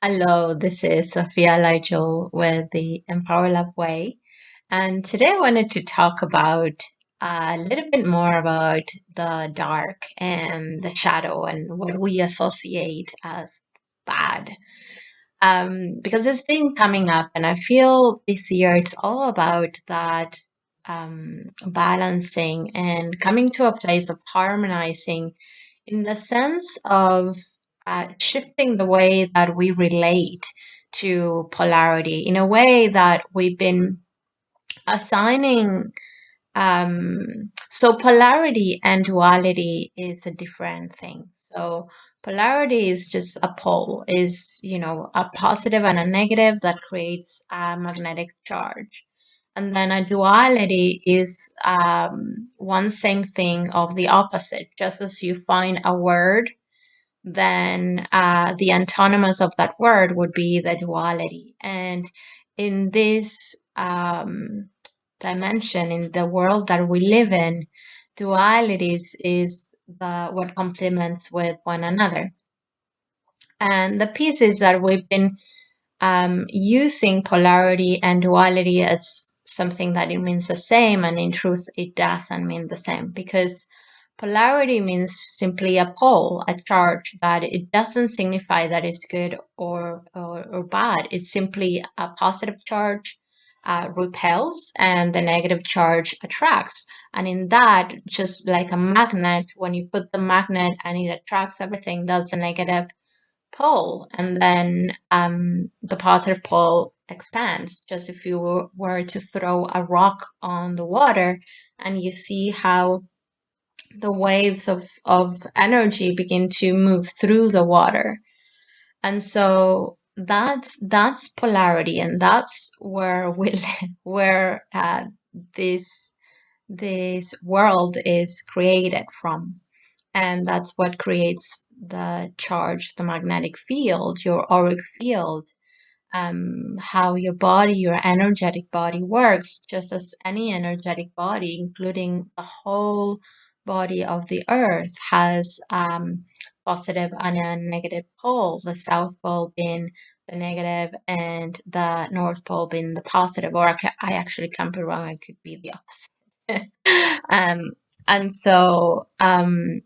Hello, this is Sofia LightJewel with the Empower Love Way. And today I wanted to talk about a little bit more about the dark and the shadow and what we associate as bad. Because it's been coming up, and I feel this year it's all about that balancing and coming to a place of harmonizing in the sense of shifting the way that we relate to polarity in a way that we've been assigning. So polarity and duality is a different thing. So polarity is just a pole, is, a positive and a negative that creates a magnetic charge. And then a duality is one same thing of the opposite. Just as you find a word, then the antonymous of that word would be the duality. And in this dimension, in the world that we live in, dualities is the what complements with one another. And the piece is that we've been using polarity and duality as something that it means the same, and in truth, it doesn't mean the same because polarity means simply a pole, a charge that it doesn't signify that it's good or bad. It's simply a positive charge repels and the negative charge attracts. And in that, just like a magnet, when you put the magnet and it attracts everything, that's the negative pole, and then the positive pole expands. Just if you were to throw a rock on the water and you see how the waves of energy begin to move through the water. And so that's polarity, and that's where where this world is created from. And that's what creates the charge, the magnetic field, your auric field, how your body, your energetic body works, just as any energetic body, including the whole body of the earth, has positive and a negative pole, the south pole being the negative and the north pole being the positive. Or I actually can't be wrong, it could be the opposite. And so,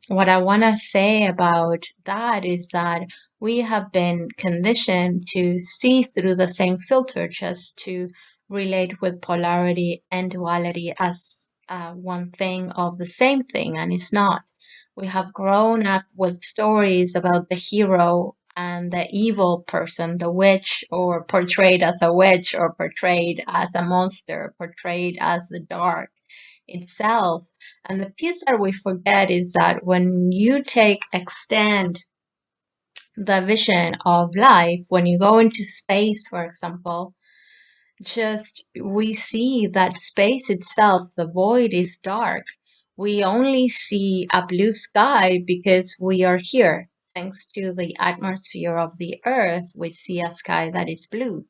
what I want to say about that is that we have been conditioned to see through the same filter, just to relate with polarity and duality as one thing of the same thing, and it's not. We have grown up with stories about the hero and the evil person, the witch, or portrayed as a witch, or portrayed as a monster, portrayed as the dark itself. And the piece that we forget is that when you extend the vision of life, when you go into space, for example, just we see that space itself, the void is dark. We only see a blue sky because we are here. Thanks to the atmosphere of the earth, we see a sky that is blue.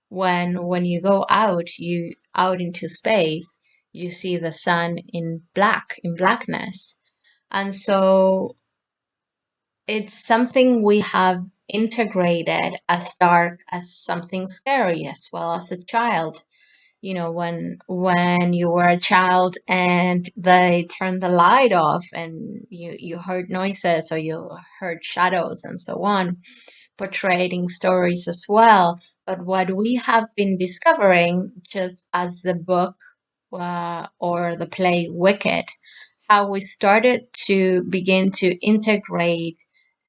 When you go out, you out into space, you see the sun in black, in blackness. And so it's something we have integrated as dark as something scary as well as a child. When you were a child and they turned the light off and you heard noises or you heard shadows and so on, portraying stories as well. But what we have been discovering, just as the book or the play Wicked, how we started to begin to integrate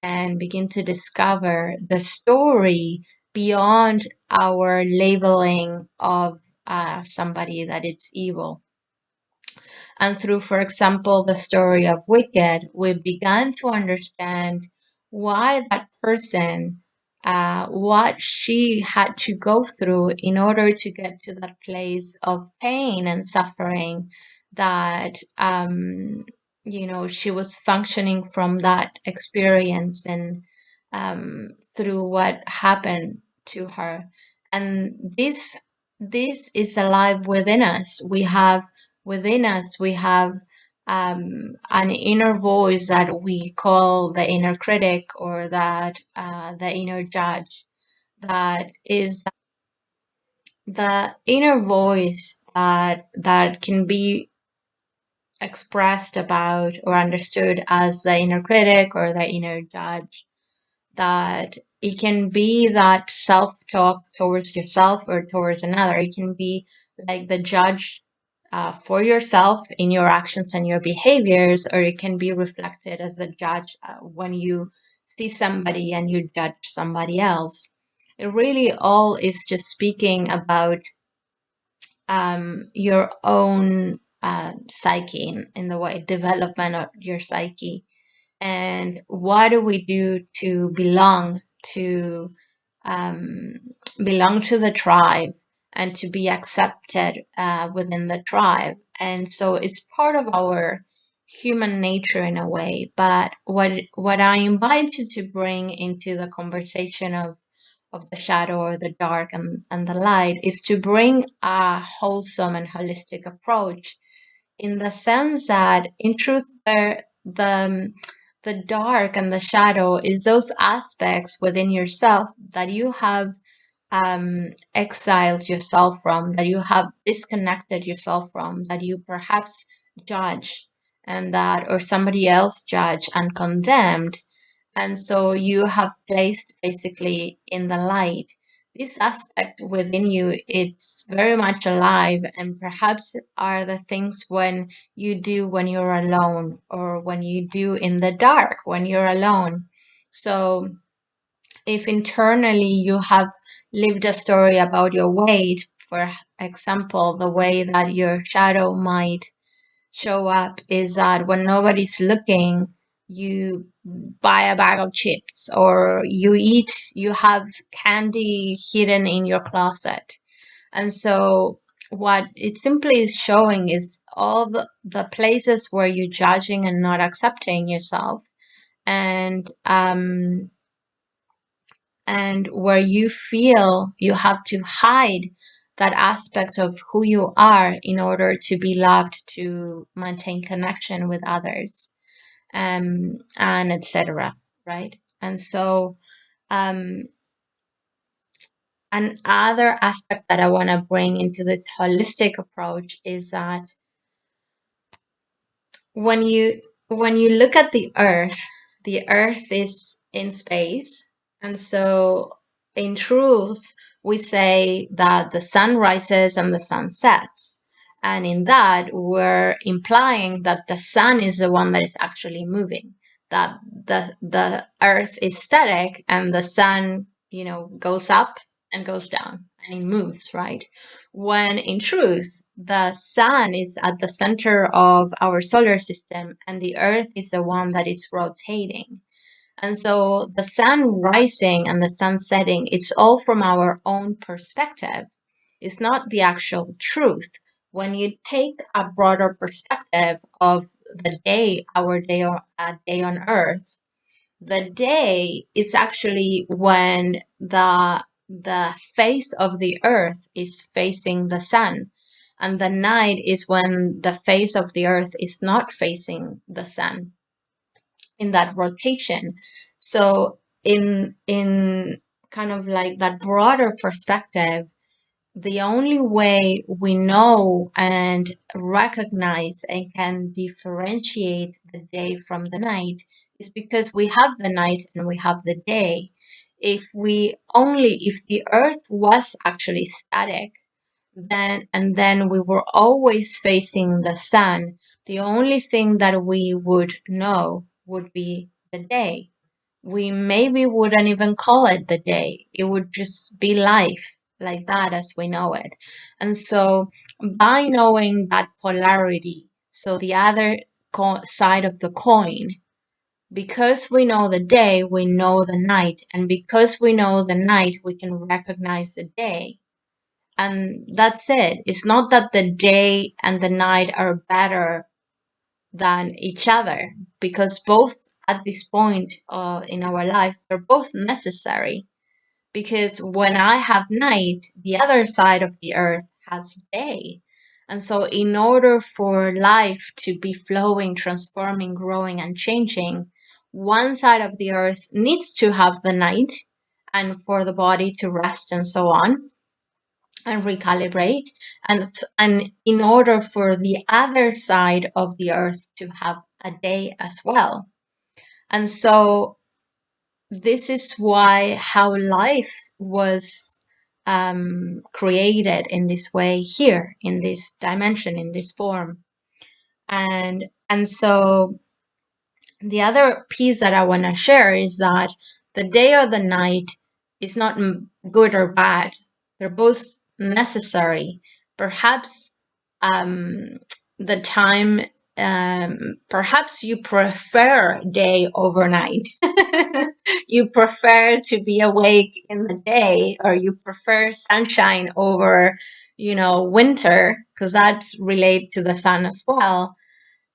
and begin to discover the story beyond our labeling of somebody that it's evil. And through, for example, the story of Wicked, we began to understand why that person, what she had to go through in order to get to that place of pain and suffering that, she was functioning from that experience and through what happened to her. And this is alive within us. We have an inner voice that we call the inner critic or that the inner judge. that is the inner voice that can be expressed about or understood as the inner critic or the inner judge, that it can be that self-talk towards yourself or towards another. It can be like the judge for yourself in your actions and your behaviors, or it can be reflected as a judge when you see somebody and you judge somebody else. It really all is just speaking about your own psyche in the way development of your psyche, and what do we do to to um, belong to the tribe and to be accepted within the tribe. And so it's part of our human nature in a way. But what I invite you to bring into the conversation of the shadow or the dark and the light is to bring a wholesome and holistic approach, in the sense that in truth the dark and the shadow is those aspects within yourself that you have exiled yourself from, that you have disconnected yourself from, that you perhaps judge, and that or somebody else judged and condemned, and so you have placed basically in the light. This aspect within you, it's very much alive, and perhaps are the things when you do when you're alone, or when you do in the dark when you're alone. So if internally you have lived a story about your weight, for example, the way that your shadow might show up is that when nobody's looking, you buy a bag of chips, or you have candy hidden in your closet. And so what it simply is showing is all the places where you're judging and not accepting yourself, and where you feel you have to hide that aspect of who you are in order to be loved, to maintain connection with others, and etc. Right? And so, um, another aspect that I want to bring into this holistic approach is that when you look at the earth is in space. And so in truth, we say that the sun rises and the sun sets, and in that we're implying that the sun is the one that is actually moving, that the earth is static and the sun, goes up and goes down and it moves, right? When in truth, the sun is at the center of our solar system and the earth is the one that is rotating. And so the sun rising and the sun setting, it's all from our own perspective. It's not the actual truth. When you take a broader perspective of the day, our day, or a day on earth, the day is actually when the face of the earth is facing the sun, and the night is when the face of the earth is not facing the sun, in that rotation. So in kind of like that broader perspective, the only way we know and recognize and can differentiate the day from the night is because we have the night and we have the day. If the earth was actually static, then we were always facing the sun, the only thing that we would know would be the day. We maybe wouldn't even call it the day. It would just be life like that as we know it. And so by knowing that polarity, so the other side of the coin, because we know the day, we know the night. And because we know the night, we can recognize the day. And that's it. It's not that the day and the night are better than each other, because both at this point in our life, they're both necessary. Because when I have night, the other side of the earth has day. And so, in order for life to be flowing, transforming, growing, and changing, one side of the earth needs to have the night, and for the body to rest and so on and recalibrate, and in order for the other side of the earth to have a day as well. And so this is why how life was created in this way here, in this dimension, in this form. And so the other piece that I want to share is that the day or the night is not good or bad. They're both necessary. Perhaps the time, perhaps you prefer day over night. You prefer to be awake in the day, or you prefer sunshine over, winter, because that's related to the sun as well.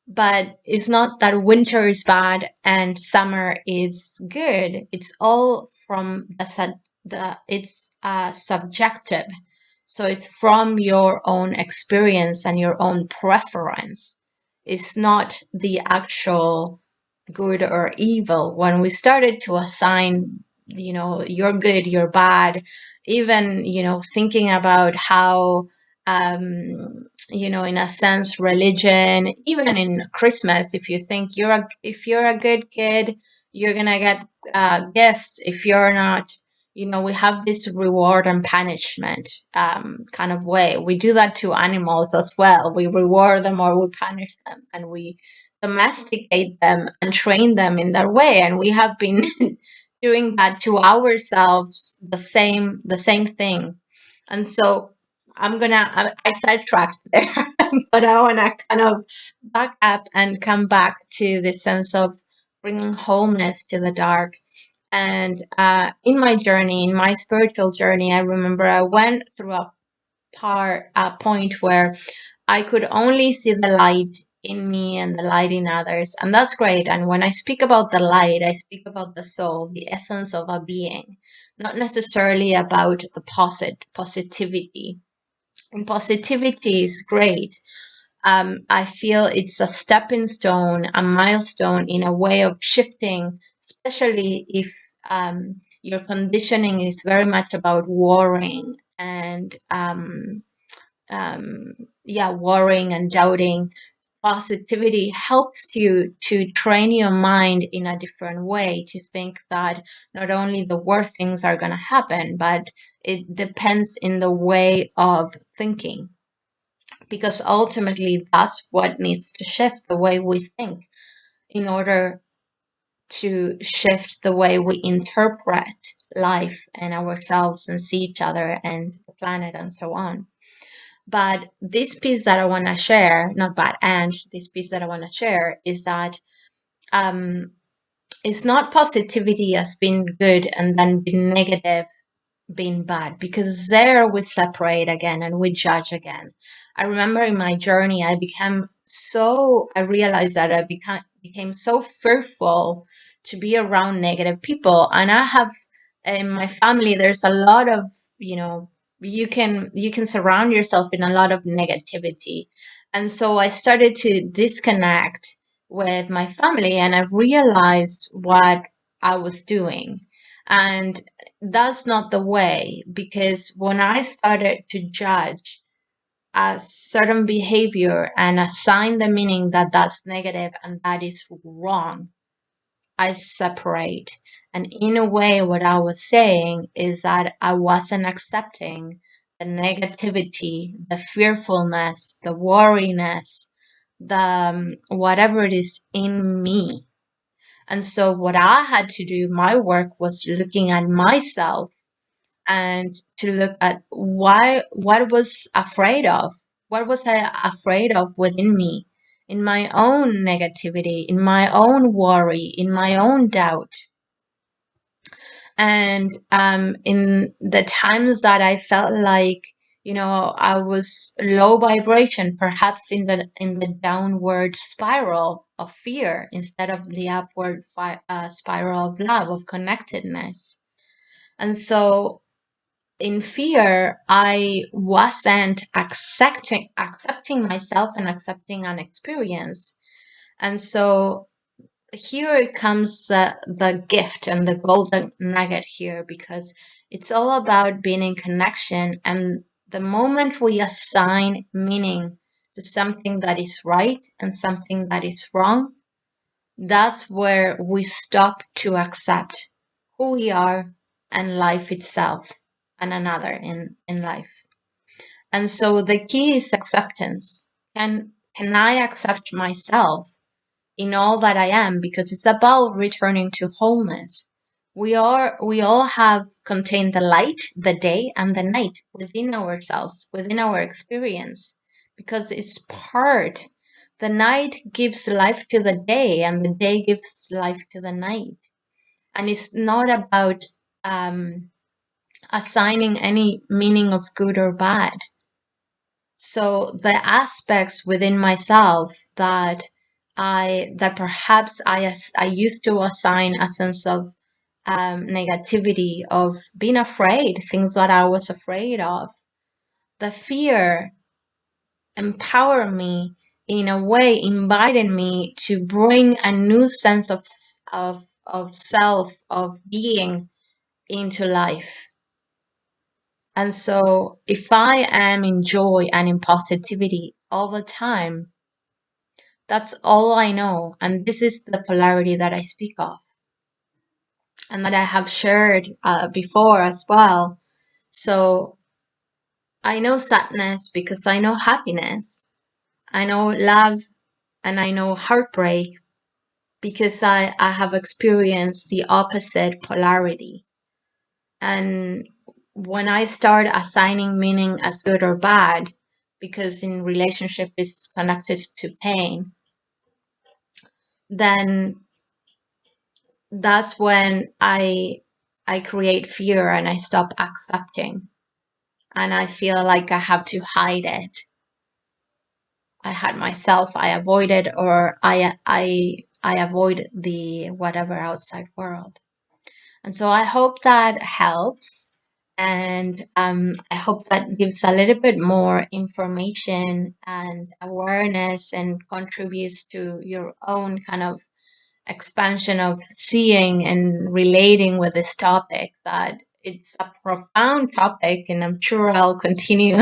But it's not that winter is bad and summer is good. It's all from it's subjective. So it's from your own experience and your own preference. It's not the actual good or evil. When we started to assign, you're good, you're bad, even, thinking about how, in a sense, religion, even in Christmas, if you think if you're a good kid, you're gonna get gifts. If you're not, we have this reward and punishment kind of way. We do that to animals as well. We reward them or we punish them, and we domesticate them and train them in that way. And we have been doing that to ourselves, the same thing. And so I sidetracked there, but I want to kind of back up and come back to the sense of bringing wholeness to the dark. And in my journey, in my spiritual journey, I remember I went through a point where I could only see the light in me and the light in others. And that's great. And when I speak about the light, I speak about the soul, the essence of a being, not necessarily about the positivity. And positivity is great. I feel it's a stepping stone, a milestone in a way of shifting, especially if your conditioning is very much about worrying and worrying and doubting. Positivity helps you to train your mind in a different way to think that not only the worst things are going to happen, but it depends in the way of thinking, because ultimately that's what needs to shift, the way we think, in order to shift the way we interpret life and ourselves and see each other and the planet and so on. But this piece that I want to share, this piece that I want to share is that it's not positivity as being good and then being negative being bad, because there we separate again and we judge again. I remember in my journey, I realized that I became so fearful to be around negative people. And I have, in my family, there's a lot of, you can surround yourself in a lot of negativity. And so I started to disconnect with my family, and I realized what I was doing. And that's not the way, because when I started to judge a certain behavior and assign the meaning that that's negative and that is wrong, I separate. And in a way, what I was saying is that I wasn't accepting the negativity, the fearfulness, the worriness, the whatever it is in me. And so what I had to do, my work was looking at myself and to look at what was afraid of. What was I afraid of within me, in my own negativity, in my own worry, in my own doubt? And in the times that I felt like, I was low vibration, perhaps in the downward spiral of fear instead of the upward spiral of love, of connectedness. And so in fear, I wasn't accepting myself and accepting an experience. And so here comes the gift and the golden nugget here, because it's all about being in connection. And the moment we assign meaning to something that is right and something that is wrong, that's where we stop to accept who we are and life itself and another in life. And so the key is acceptance. Can I accept myself in all that I am? Because it's about returning to wholeness. We all have contained the light, the day, and the night within ourselves, within our experience, because it's part. The night gives life to the day, and the day gives life to the night. And it's not about assigning any meaning of good or bad. So the aspects within myself that perhaps I used to assign a sense of negativity, of being afraid, things that I was afraid of, the fear empowered me in a way, invited me to bring a new sense of self, of being into life. And so if I am in joy and in positivity all the time, that's all I know. And this is the polarity that I speak of and that I have shared before as well. So I know sadness because I know happiness. I know love and I know heartbreak because I have experienced the opposite polarity. And when I start assigning meaning as good or bad, because in relationship is connected to pain, then that's when I create fear and I stop accepting, and I feel like I have to hide it. I hide myself, I avoid it, or I avoid the whatever outside world. And so I hope that helps. And I hope that gives a little bit more information and awareness and contributes to your own kind of expansion of seeing and relating with this topic. That it's a profound topic, and I'm sure I'll continue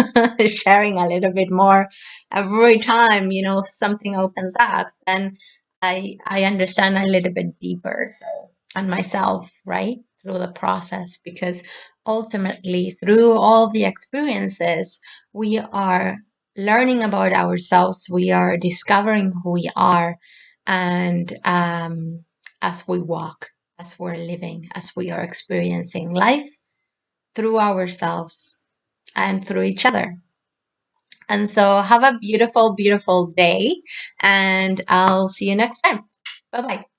sharing a little bit more every time, something opens up, and I understand a little bit deeper, so, and myself, right, through the process, because ultimately through all the experiences we are learning about ourselves, we are discovering who we are. And as we walk, as we're living, as we are experiencing life through ourselves and through each other. And so have a beautiful, beautiful day, and I'll see you next time. Bye bye.